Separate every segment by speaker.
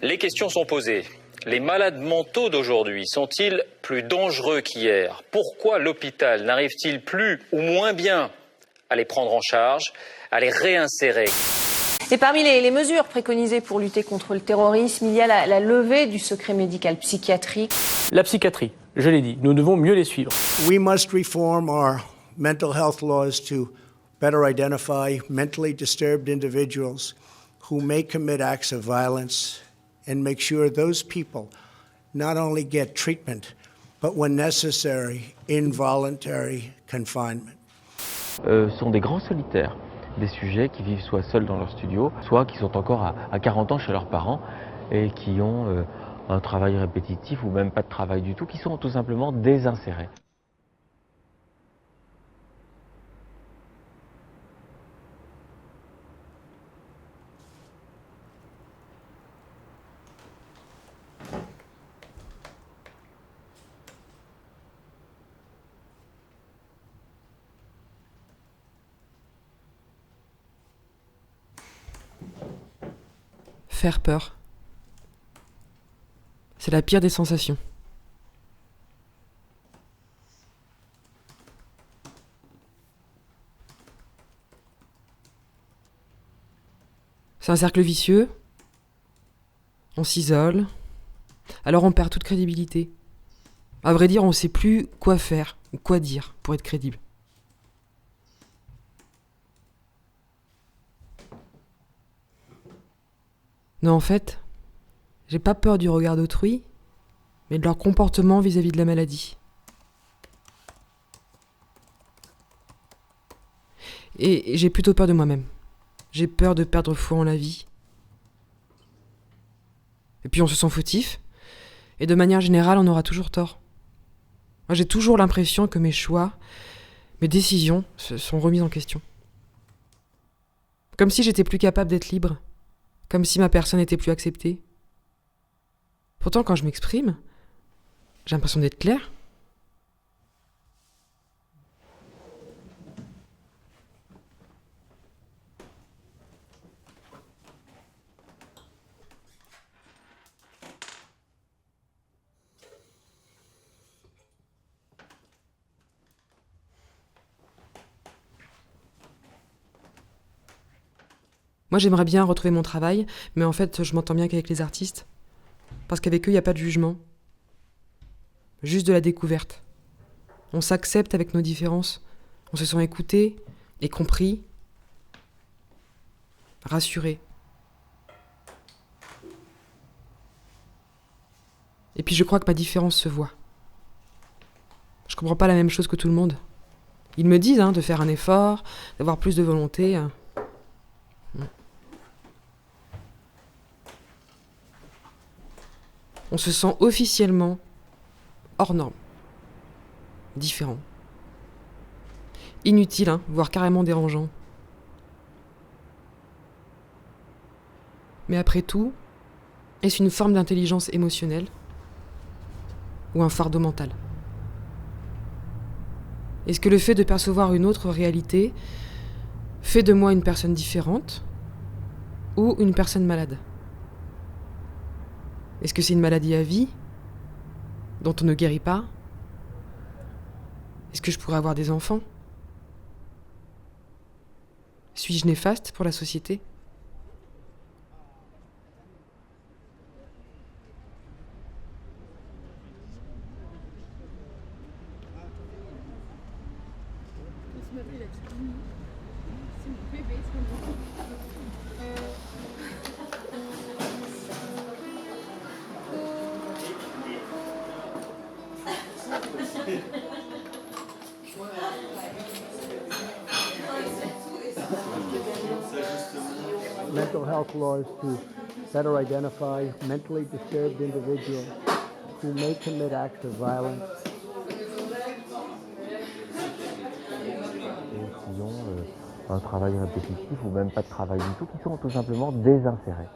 Speaker 1: Les questions sont posées. Les malades mentaux d'aujourd'hui sont-ils plus dangereux qu'hier? Pourquoi l'hôpital n'arrive-t-il plus ou moins bien à les prendre en charge, à les réinsérer?
Speaker 2: Et parmi les mesures préconisées pour lutter contre le terrorisme, il y a la levée du secret médical psychiatrique.
Speaker 3: La psychiatrie, je l'ai dit, nous devons mieux les suivre.
Speaker 4: We must reform our mental health laws to better identify mentally disturbed individuals who may commit acts of violence and make sure those people not only get treatment, but when necessary, involuntary confinement.
Speaker 5: Sont des grands solitaires, des sujets qui vivent soit seuls dans leur studio, soit qui sont encore à 40 ans chez leurs parents et qui ont un travail répétitif ou même pas de travail du tout, qui sont tout simplement désinsérés.
Speaker 6: Faire peur. C'est la pire des sensations. C'est un cercle vicieux. On s'isole. Alors on perd toute crédibilité. À vrai dire, on ne sait plus quoi faire ou quoi dire pour être crédible. Non, en fait, j'ai pas peur du regard d'autrui, mais de leur comportement vis-à-vis de la maladie. Et j'ai plutôt peur de moi-même. J'ai peur de perdre foi en la vie. Et puis on se sent fautif, et de manière générale, on aura toujours tort. Moi, j'ai toujours l'impression que mes choix, mes décisions sont remises en question. Comme si j'étais plus capable d'être libre. Comme si ma personne n'était plus acceptée. Pourtant, quand je m'exprime, j'ai l'impression d'être claire. Moi, j'aimerais bien retrouver mon travail, mais en fait, je m'entends bien qu'avec les artistes. Parce qu'avec eux, il n'y a pas de jugement. Juste de la découverte. On s'accepte avec nos différences. On se sent écouté et compris. Rassuré. Et puis je crois que ma différence se voit. Je comprends pas la même chose que tout le monde. Ils me disent de faire un effort, d'avoir plus de volonté. On se sent officiellement hors norme, différent, inutile, voire carrément dérangeant. Mais après tout, est-ce une forme d'intelligence émotionnelle ou un fardeau mental? Est-ce que le fait de percevoir une autre réalité fait de moi une personne différente ou une personne malade? Est-ce que c'est une maladie à vie, dont on ne guérit pas? Est-ce que je pourrais avoir des enfants? Suis-je néfaste pour la société?
Speaker 4: Mental health laws to better identify mentally disturbed individuals who may commit acts of violence.
Speaker 5: Et qui ont un travail répétitif ou même pas de travail du tout, qui sont tout simplement désinsérés.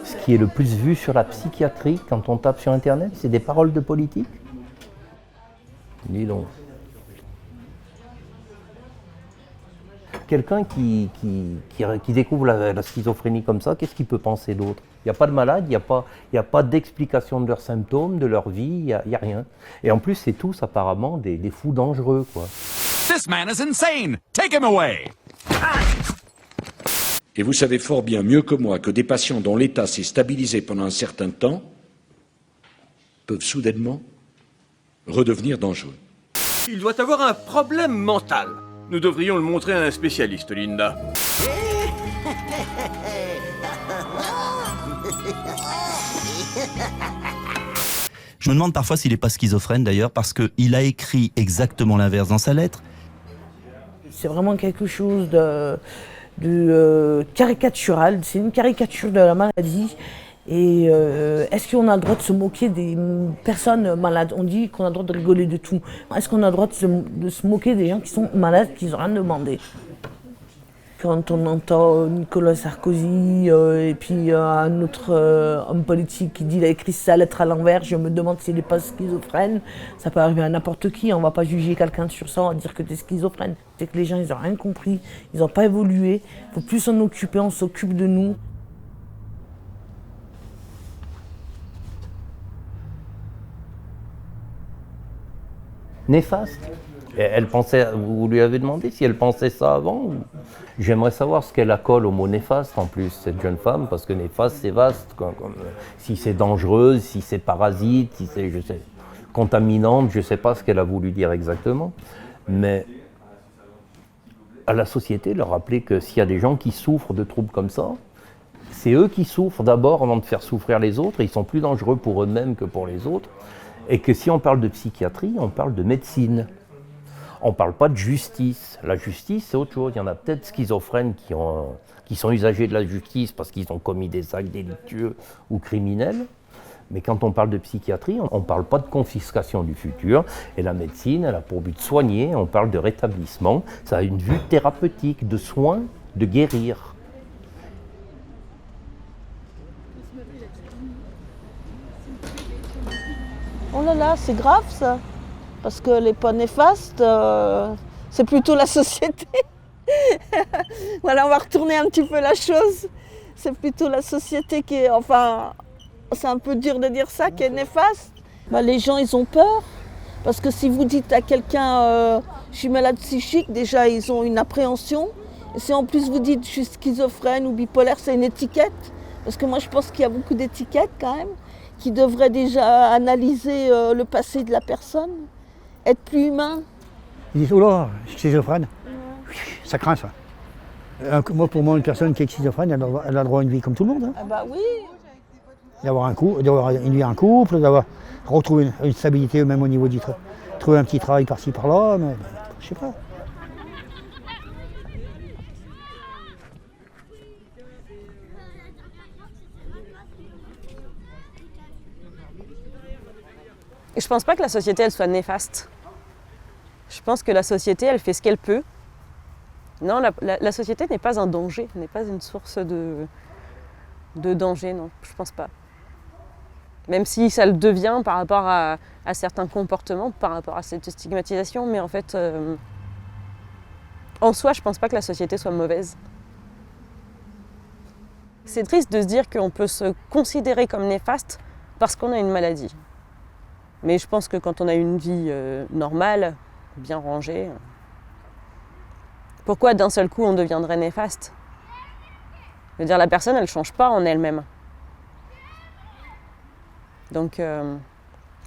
Speaker 7: Ce qui est le plus vu sur la psychiatrie, quand on tape sur Internet, c'est des paroles de politique. Dis donc. quelqu'un qui découvre la schizophrénie comme ça, qu'est-ce qu'il peut penser d'autre? Il n'y a pas de malade, il n'y a pas d'explication de leurs symptômes, de leur vie, il n'y a rien. Et en plus, c'est tous apparemment des fous dangereux, quoi.
Speaker 8: This man is insane. Take him away.
Speaker 9: Et vous savez fort bien, mieux que moi, que des patients dont l'état s'est stabilisé pendant un certain temps peuvent soudainement redevenir dangereux.
Speaker 10: Il doit avoir un problème mental. Nous devrions le montrer à un spécialiste, Linda.
Speaker 11: Je me demande parfois s'il n'est pas schizophrène d'ailleurs, parce qu'il a écrit exactement l'inverse dans sa lettre.
Speaker 12: C'est vraiment quelque chose de caricatural, c'est une caricature de la maladie. Et est-ce qu'on a le droit de se moquer des personnes malades? On dit qu'on a le droit de rigoler de tout. Est-ce qu'on a le droit de se moquer des gens qui sont malades, qui n'ont rien demandé? Quand on entend Nicolas Sarkozy et puis un autre homme politique qui dit qu'il a écrit sa lettre à l'envers, je me demande s'il n'est pas schizophrène. Ça peut arriver à n'importe qui, on ne va pas juger quelqu'un sur ça, on va dire que tu es schizophrène. C'est que les gens, ils n'ont rien compris, ils n'ont pas évolué, il faut plus s'en occuper, on s'occupe de nous.
Speaker 7: Néfaste. Elle pensait, vous lui avez demandé si elle pensait ça avant? J'aimerais savoir ce qu'elle accole au mot néfaste en plus, cette jeune femme, parce que néfaste c'est vaste, si c'est dangereuse, si c'est parasite, si c'est contaminante, je ne sais pas ce qu'elle a voulu dire exactement, mais à la société, leur rappeler que s'il y a des gens qui souffrent de troubles comme ça, c'est eux qui souffrent d'abord avant de faire souffrir les autres, et ils sont plus dangereux pour eux-mêmes que pour les autres, et que si on parle de psychiatrie, on parle de médecine. On ne parle pas de justice. La justice, c'est autre chose. Il y en a peut-être schizophrènes qui sont usagers de la justice parce qu'ils ont commis des actes délictueux ou criminels. Mais quand on parle de psychiatrie, on ne parle pas de confiscation du futur. Et la médecine, elle a pour but de soigner, on parle de rétablissement. Ça a une vue thérapeutique, de soins, de guérir.
Speaker 13: Oh là là, c'est grave ça. Parce que les pas néfastes, c'est plutôt la société. Voilà, on va retourner un petit peu la chose. C'est plutôt la société qui est, enfin, c'est un peu dur de dire ça, qui est néfaste. Bah, les gens, ils ont peur. Parce que si vous dites à quelqu'un, je suis malade psychique, déjà, ils ont une appréhension. Et si en plus vous dites, je suis schizophrène ou bipolaire, c'est une étiquette. Parce que moi, je pense qu'il y a beaucoup d'étiquettes quand même, qui devraient déjà analyser le passé de la personne. Être plus humain.
Speaker 14: Ils disent, oh là, schizophrène, ça craint ça. Moi, pour moi, une personne qui est schizophrène, elle a le droit à une vie comme tout le monde. Hein.
Speaker 13: Ah bah oui.
Speaker 14: D'avoir une vie en couple, d'avoir retrouvé une stabilité même au niveau du travail. Trouver un petit travail par-ci par-là, mais je sais pas.
Speaker 15: Et je pense pas que la société, elle soit néfaste. Je pense que la société, elle fait ce qu'elle peut. Non, la société n'est pas un danger, n'est pas une source de danger, non, je pense pas. Même si ça le devient par rapport à certains comportements, par rapport à cette stigmatisation, mais en fait, en soi, je pense pas que la société soit mauvaise. C'est triste de se dire qu'on peut se considérer comme néfaste parce qu'on a une maladie. Mais je pense que quand on a une vie normale, bien rangée, pourquoi d'un seul coup on deviendrait néfaste? Je veux dire, la personne, elle ne change pas en elle-même. Donc,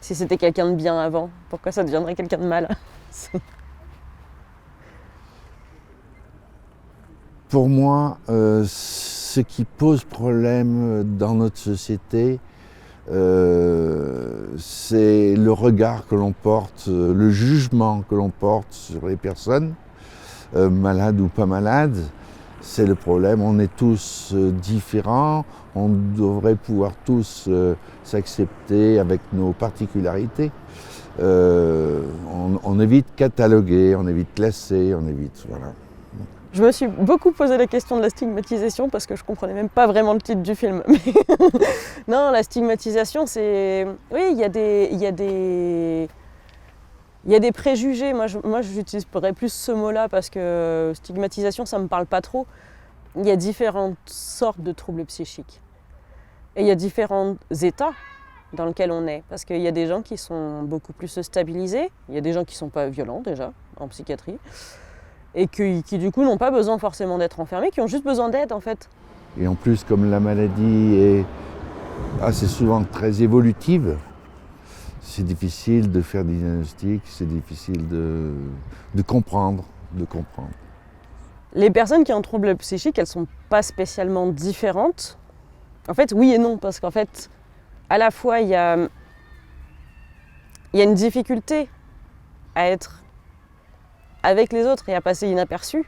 Speaker 15: si c'était quelqu'un de bien avant, pourquoi ça deviendrait quelqu'un de mal?
Speaker 16: Pour moi, ce qui pose problème dans notre société, c'est le regard que l'on porte, le jugement que l'on porte sur les personnes, malades ou pas malades. C'est le problème, on est tous différents, on devrait pouvoir tous s'accepter avec nos particularités. On évite cataloguer, on évite classer, on évite, voilà.
Speaker 15: Je me suis beaucoup posé la question de la stigmatisation parce que je comprenais même pas vraiment le titre du film. Non, la stigmatisation, c'est... Oui, il y a des Il y a des préjugés, moi j'utiliserais plus ce mot-là parce que stigmatisation, ça ne me parle pas trop. Il y a différentes sortes de troubles psychiques. Et il y a différents états dans lesquels on est. Parce qu'il y a des gens qui sont beaucoup plus stabilisés, il y a des gens qui ne sont pas violents déjà, en psychiatrie, et qui du coup n'ont pas besoin forcément d'être enfermés, qui ont juste besoin d'aide en fait.
Speaker 16: Et en plus, comme la maladie est assez souvent très évolutive, c'est difficile de faire des diagnostics, c'est difficile de comprendre.
Speaker 15: Les personnes qui ont un trouble psychique, elles ne sont pas spécialement différentes. En fait, oui et non, parce qu'en fait, à la fois, il y a une difficulté à être avec les autres et à passer inaperçu,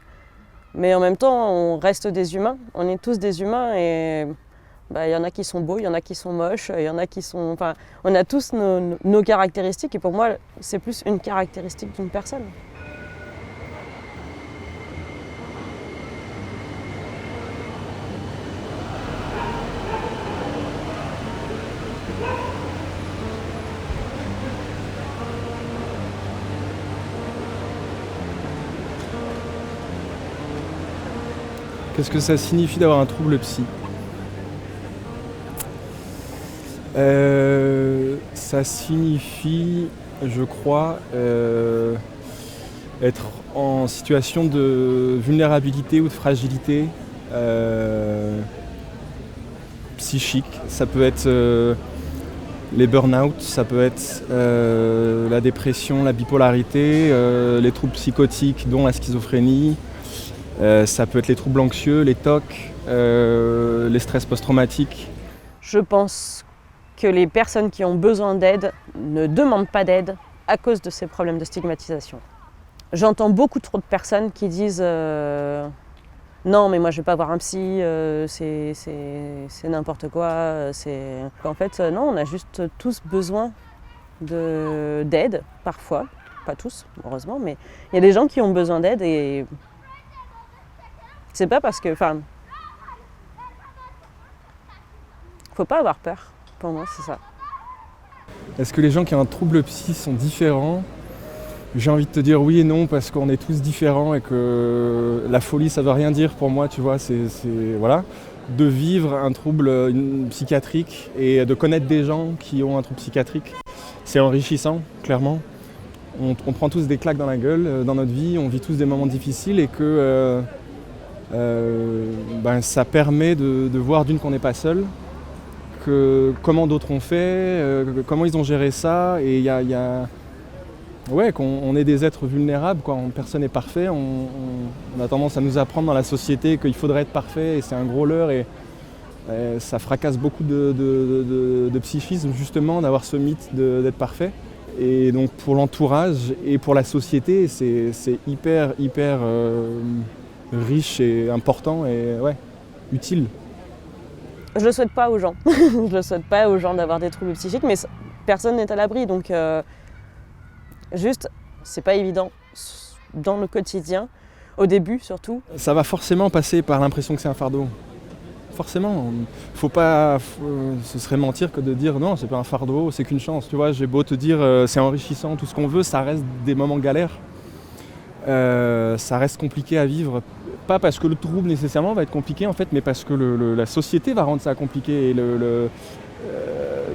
Speaker 15: mais en même temps, on reste des humains, on est tous des humains et il y en a qui sont beaux, il y en a qui sont moches, il y en a qui sont... Enfin, on a tous nos caractéristiques et pour moi, c'est plus une caractéristique d'une personne.
Speaker 17: Qu'est-ce que ça signifie d'avoir un trouble psy ? Ça signifie, je crois, être en situation de vulnérabilité ou de fragilité psychique. Ça peut être les burn-out, ça peut être la dépression, la bipolarité, les troubles psychotiques dont la schizophrénie, ça peut être les troubles anxieux, les TOC, les stress post-traumatiques.
Speaker 15: Je pense que les personnes qui ont besoin d'aide ne demandent pas d'aide à cause de ces problèmes de stigmatisation. J'entends beaucoup trop de personnes qui disent non mais moi je vais pas voir un psy, c'est n'importe quoi. En fait non, on a juste tous besoin d'aide parfois, pas tous heureusement, mais il y a des gens qui ont besoin d'aide et c'est pas parce que, faut pas avoir peur. Pour moi, c'est ça.
Speaker 17: Est-ce que les gens qui ont un trouble psy sont différents ? J'ai envie de te dire oui et non, parce qu'on est tous différents et que la folie, ça veut rien dire pour moi, tu vois. Voilà. De vivre un trouble psychiatrique et de connaître des gens qui ont un trouble psychiatrique, c'est enrichissant, clairement. On prend tous des claques dans la gueule dans notre vie, on vit tous des moments difficiles et que ça permet de voir d'une qu'on n'est pas seul. Comment d'autres ont fait, comment ils ont géré ça, et qu'on est des êtres vulnérables, quoi. Personne n'est parfait, on a tendance à nous apprendre dans la société qu'il faudrait être parfait, et c'est un gros leurre, et ça fracasse beaucoup de psychisme, justement, d'avoir ce mythe d'être parfait. Et donc pour l'entourage et pour la société, c'est hyper riche et important et utile.
Speaker 15: Je le souhaite pas aux gens. Je le souhaite pas aux gens d'avoir des troubles psychiques, mais personne n'est à l'abri. Donc, juste, c'est pas évident dans le quotidien, au début surtout.
Speaker 17: Ça va forcément passer par l'impression que c'est un fardeau. Forcément. Ce serait mentir que de dire non, c'est pas un fardeau, c'est qu'une chance. Tu vois, j'ai beau te dire c'est enrichissant, tout ce qu'on veut, ça reste des moments galères. Ça reste compliqué à vivre. Pas parce que le trouble nécessairement va être compliqué en fait, mais parce que la société va rendre ça compliqué, et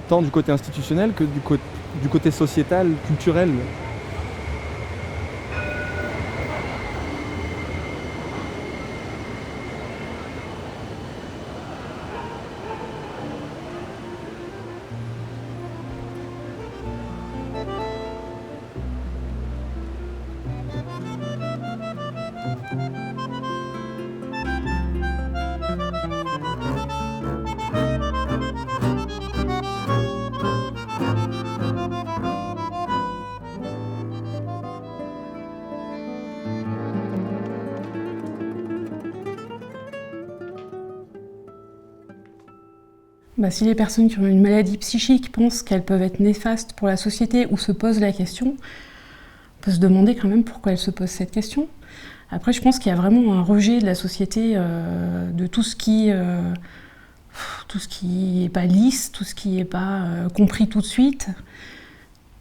Speaker 17: tant du côté institutionnel que du côté sociétal, culturel.
Speaker 18: Si les personnes qui ont une maladie psychique pensent qu'elles peuvent être néfastes pour la société ou se posent la question, on peut se demander quand même pourquoi elles se posent cette question. Après, je pense qu'il y a vraiment un rejet de la société de tout ce qui n'est pas lisse, tout ce qui n'est pas compris tout de suite.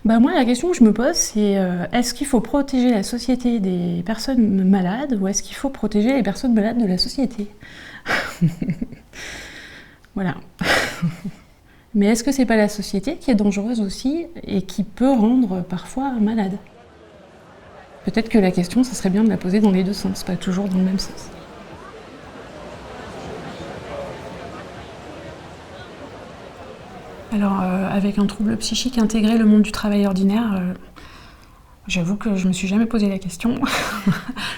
Speaker 18: Moi, la question que je me pose, c'est est-ce qu'il faut protéger la société des personnes malades ou est-ce qu'il faut protéger les personnes malades de la société? Voilà. Mais est-ce que c'est pas la société qui est dangereuse aussi et qui peut rendre parfois malade? Peut-être que la question, ça serait bien de la poser dans les deux sens, pas toujours dans le même sens. Alors, avec un trouble psychique, intégrer le monde du travail ordinaire, j'avoue que je me suis jamais posé la question.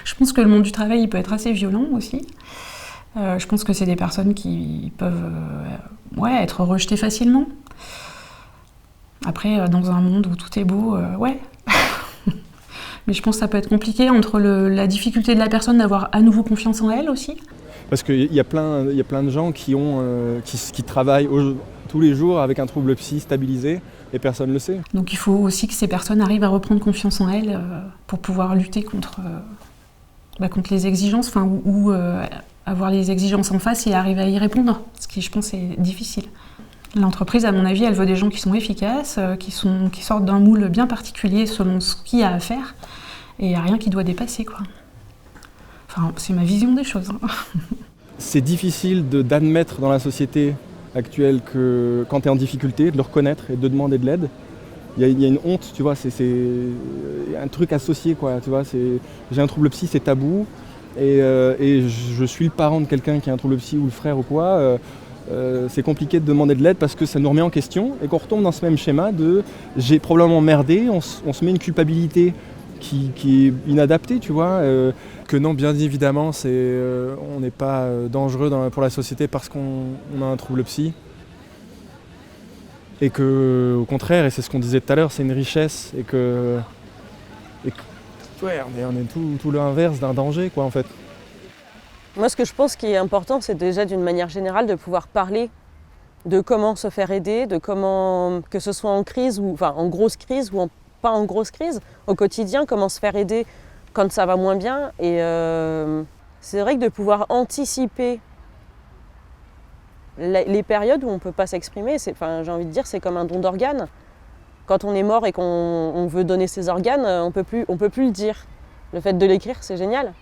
Speaker 18: Je pense que le monde du travail, il peut être assez violent aussi. Je pense que c'est des personnes qui peuvent être rejetées facilement. Après, dans un monde où tout est beau, ouais. Mais je pense que ça peut être compliqué entre la difficulté de la personne d'avoir à nouveau confiance en elle aussi.
Speaker 17: Parce qu'il y a plein de gens qui travaillent tous les jours avec un trouble psy stabilisé et personne ne le sait.
Speaker 18: Donc il faut aussi que ces personnes arrivent à reprendre confiance en elles pour pouvoir lutter contre les exigences, ou avoir les exigences en face et arriver à y répondre, ce qui je pense est difficile. L'entreprise, à mon avis, elle veut des gens qui sont efficaces, qui sortent d'un moule bien particulier selon ce qu'il y a à faire, et il n'y a rien qui doit dépasser, quoi. Enfin, c'est ma vision des choses.
Speaker 17: C'est difficile d'admettre dans la société actuelle que quand tu es en difficulté, de le reconnaître et de demander de l'aide. Il y a une honte, tu vois, c'est un truc associé, quoi. Tu vois, j'ai un trouble psy, c'est tabou, et je suis le parent de quelqu'un qui a un trouble psy ou le frère ou quoi. C'est compliqué de demander de l'aide parce que ça nous remet en question et qu'on retombe dans ce même schéma de j'ai probablement merdé, on se met une culpabilité qui est inadaptée, tu vois. Que non, bien évidemment, on n'est pas dangereux pour la société parce qu'on a un trouble psy. Et que, au contraire, et c'est ce qu'on disait tout à l'heure, c'est une richesse et que ouais, on est tout l'inverse d'un danger, quoi, en fait.
Speaker 15: Moi, ce que je pense qui est important, c'est déjà d'une manière générale de pouvoir parler de comment se faire aider, de comment, que ce soit en crise, en grosse crise ou pas en grosse crise, au quotidien, comment se faire aider quand ça va moins bien. Et c'est vrai que de pouvoir anticiper les périodes où on ne peut pas s'exprimer, j'ai envie de dire, c'est comme un don d'organes. Quand on est mort et qu'on veut donner ses organes, on peut plus le dire. Le fait de l'écrire, c'est génial.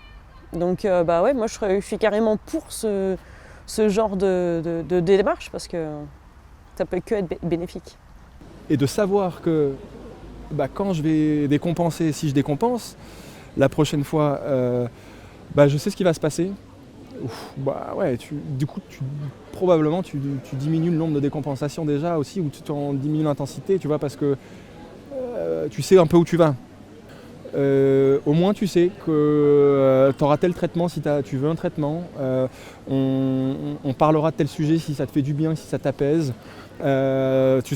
Speaker 15: Donc ouais, moi je suis carrément pour ce genre de démarche parce que ça peut que être bénéfique.
Speaker 17: Et de savoir que quand je vais décompenser, si je décompense, la prochaine fois, je sais ce qui va se passer. Ouais, probablement tu diminues le nombre de décompensations déjà aussi, ou tu en diminues l'intensité, tu vois, parce que tu sais un peu où tu vas. Au moins tu sais que tu auras tel traitement si tu veux un traitement, on parlera de tel sujet si ça te fait du bien, si ça t'apaise, tu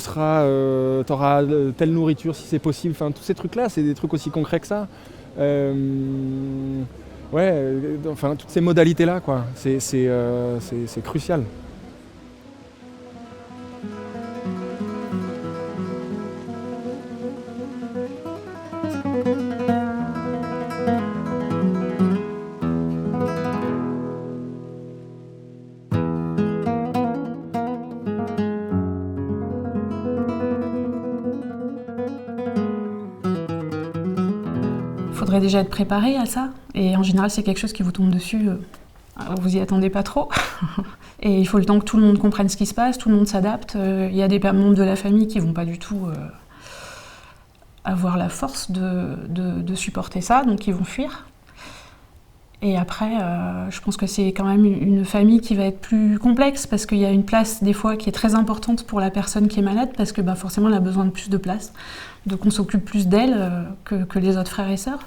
Speaker 17: auras telle nourriture si c'est possible, tous ces trucs-là, c'est des trucs aussi concrets que ça. Toutes ces modalités-là, quoi, c'est crucial.
Speaker 18: Faudrait déjà être préparé à ça, et en général c'est quelque chose qui vous tombe dessus, vous y attendez pas trop. Et il faut le temps que tout le monde comprenne ce qui se passe, tout le monde s'adapte. Il y a des membres de la famille qui vont pas du tout avoir la force de supporter ça, donc ils vont fuir. Et après, je pense que c'est quand même une famille qui va être plus complexe, parce qu'il y a une place des fois qui est très importante pour la personne qui est malade, parce que forcément elle a besoin de plus de place, de qu'on s'occupe plus d'elle que les autres frères et sœurs.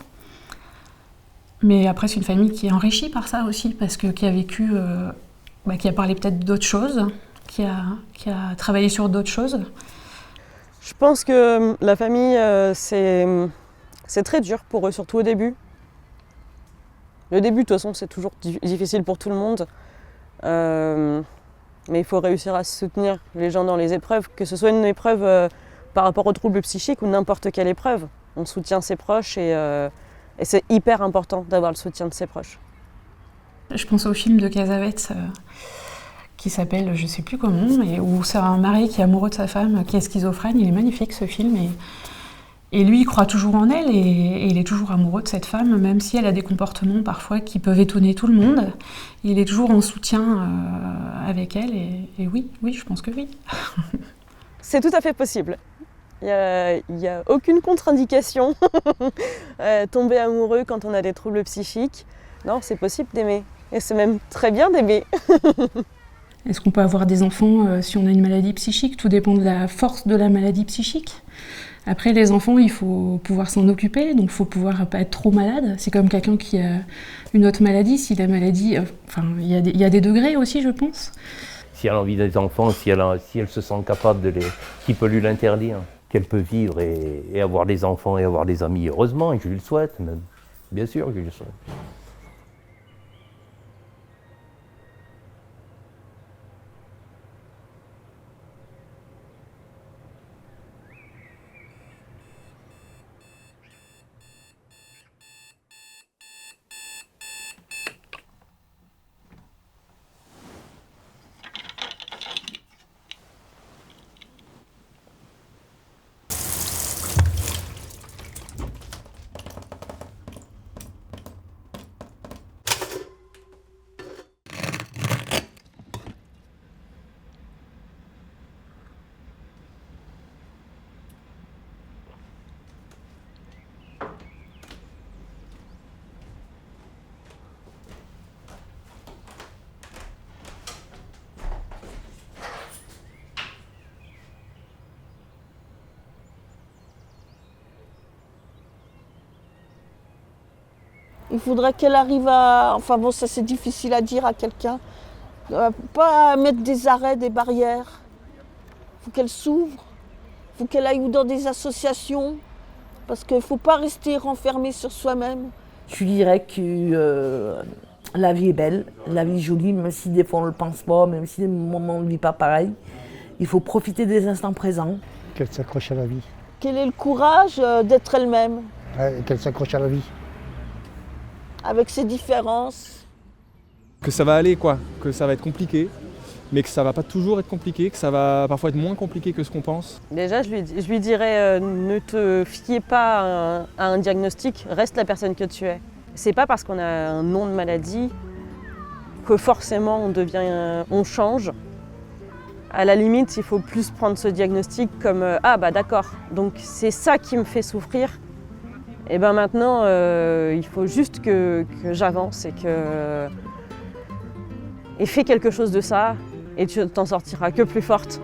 Speaker 18: Mais après, c'est une famille qui est enrichie par ça aussi, parce que qui a vécu, qui a parlé peut-être d'autres choses, qui a travaillé sur d'autres choses.
Speaker 15: Je pense que la famille, c'est très dur pour eux, surtout au début. Le début, de toute façon, c'est toujours difficile pour tout le monde. Mais il faut réussir à soutenir les gens dans les épreuves, que ce soit une épreuve par rapport aux troubles psychiques ou n'importe quelle épreuve. On soutient ses proches et c'est hyper important d'avoir le soutien de ses proches.
Speaker 18: Je pense au film de Cassavetes qui s'appelle je sais plus comment, mais où c'est un mari qui est amoureux de sa femme, qui est schizophrène. Il est magnifique ce film, et Et lui, il croit toujours en elle et il est toujours amoureux de cette femme, même si elle a des comportements parfois qui peuvent étonner tout le monde. Il est toujours en soutien avec elle et oui, je pense que oui.
Speaker 15: C'est tout à fait possible. Il n'y a aucune contre-indication. Tomber amoureux quand on a des troubles psychiques, non, c'est possible d'aimer. Et c'est même très bien d'aimer.
Speaker 18: Est-ce qu'on peut avoir des enfants si on a une maladie psychique? Tout dépend de la force de la maladie psychique. Après, les enfants, il faut pouvoir s'en occuper, donc il faut pouvoir pas être trop malade. C'est comme quelqu'un qui a une autre maladie. Si la maladie, il y a des degrés aussi, je pense.
Speaker 7: Si elle a envie des enfants, si elle se sent capable de les... Qui peut lui l'interdire? Qu'elle peut vivre et avoir des enfants et avoir des amis, heureusement, et je lui le souhaite, même. Bien sûr que je lui le souhaite.
Speaker 13: Il faudrait qu'elle arrive à... Enfin bon, ça c'est difficile à dire à quelqu'un. Pas à mettre des arrêts, des barrières. Il faut qu'elle s'ouvre. Il faut qu'elle aille dans des associations. Parce qu'il ne faut pas rester renfermé sur soi-même.
Speaker 12: Je dirais que la vie est belle, la vie est jolie, même si des fois on ne le pense pas, même si des moments on ne vit pas pareil. Il faut profiter des instants présents.
Speaker 14: Qu'elle s'accroche à la vie.
Speaker 13: Qu'elle ait le courage d'être elle-même.
Speaker 14: Ouais, qu'elle s'accroche à la vie.
Speaker 13: Avec ses différences.
Speaker 17: Que ça va aller quoi, que ça va être compliqué, mais que ça va pas toujours être compliqué, que ça va parfois être moins compliqué que ce qu'on pense.
Speaker 15: Déjà, je lui dirais ne te fiez pas à un diagnostic, reste la personne que tu es. C'est pas parce qu'on a un nom de maladie que forcément on change. À la limite, il faut plus prendre ce diagnostic comme ah bah d'accord, donc c'est ça qui me fait souffrir. Et ben maintenant, il faut juste que j'avance et fais quelque chose de ça, et tu t'en sortiras que plus forte.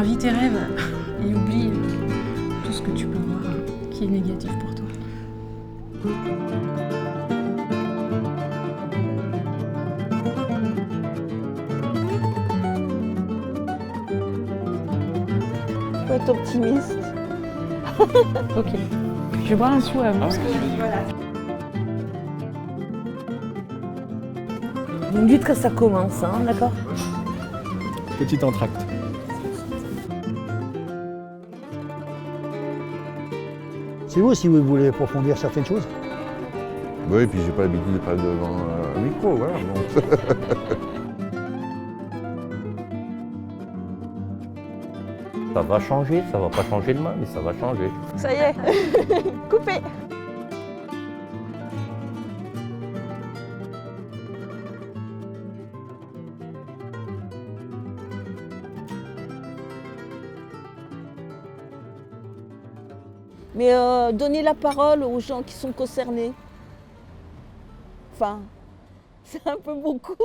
Speaker 18: Vis tes rêves et oublie tout ce que tu peux voir qui est négatif pour toi.
Speaker 13: Il faut être optimiste.
Speaker 18: Ok. Je vais boire un coup avant.
Speaker 12: Vous me dites que ça commence, hein, d'accord?
Speaker 17: Petit entracte.
Speaker 14: C'est vous si vous voulez approfondir certaines choses.
Speaker 16: Oui, et puis j'ai pas l'habitude de parler devant un micro, voilà. Donc.
Speaker 7: Ça va changer, ça va pas changer demain, mais ça va changer.
Speaker 15: Ça y est, coupé.
Speaker 13: Mais donner la parole aux gens qui sont concernés. Enfin, c'est un peu beaucoup.